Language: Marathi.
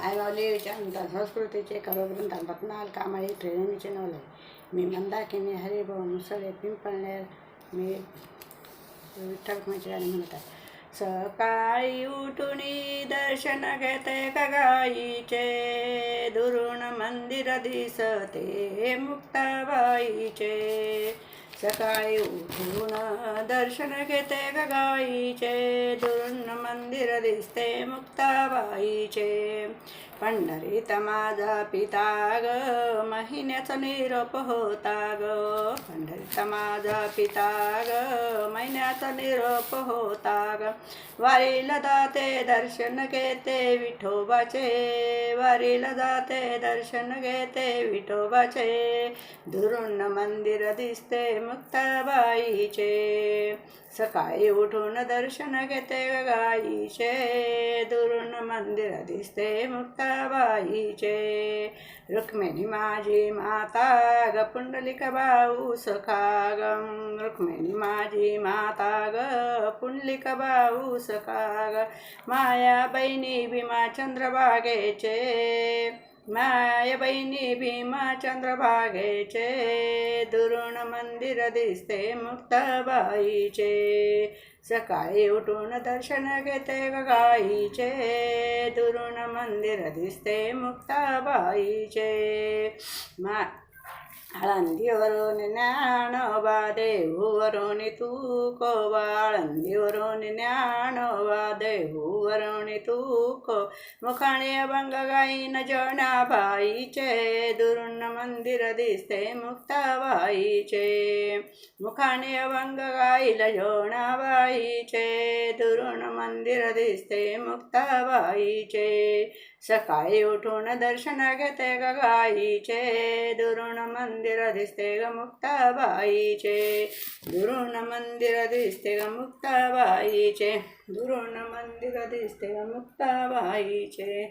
आई माऊली विचार संस्कृतीचे करोग्रंथ भटनाल कामाळी ट्रेनिंगचे नवले मी मंदाकिनी हरिभाऊ मुसळे पिंपळनेर मी विठ्ठल मैत्रिणी म्हणत आहे. सकाळी उठुनी दर्शन घेते गगाईचे दुरून मंदिर दिसते मुक्ताबाईचे. सकाळी उठून दर्शन घेते गगाईचे दुरून मंदिर दिसते मुक्ताबाईचे. पंढरीत माझा पिता ग महिन्याचा निरोप होता ग. पंढरीत माझा पिता ग महिन्याचा निरोप होता ग. वारीला जाते दर्शन घेते विठोबाचे वारीला जाते दर्शन घेते विठोबाचे दुरून मंदिर दिसते मुक्ताबाईचे. सकाळी उठून दर्शन घेते गाईचे दुरून मंदिर दिसते मुक्ताबाईचे. रुक्मिणी माझी माता ग पुंडलिक भाऊ सखा ग. रुक्मिणी माझी माता ग पुंडलिक भाऊ सखा ग. माया बहिणी भीमा चंद्रभागेचे माया बहिणी भीमा चंद्रभागेचे दुरून मंदिर दिसते मुक्ताबाईचे. सकाळी उठून दर्शन घेते गाईचे दुरून मंदिर दिसते मुक्ताबाईचे. आळंदीवरून ज्ञानोबा देहूवरून तुकोबा आळंदीवरून ज्ञानोबा देहूवरून तुको. मुखाणे अभंग गाईन जनाबाईचे दुरून मंदिर दिसते मुक्ताबाईचे. मुखाणे अभंग गाईल जनाबाईचे दुरून मंदिर दिसते मुक्ताबाईचे. सकाळी उठून दर्शन घेते गाईचे दुरून मंदिर दिसते ग मुक्ताबाईचे. दुरून मंदिर दिसते ग मुक्ताबाईचे दुरून मंदिर दिसते ग मुक्ताबाईचे.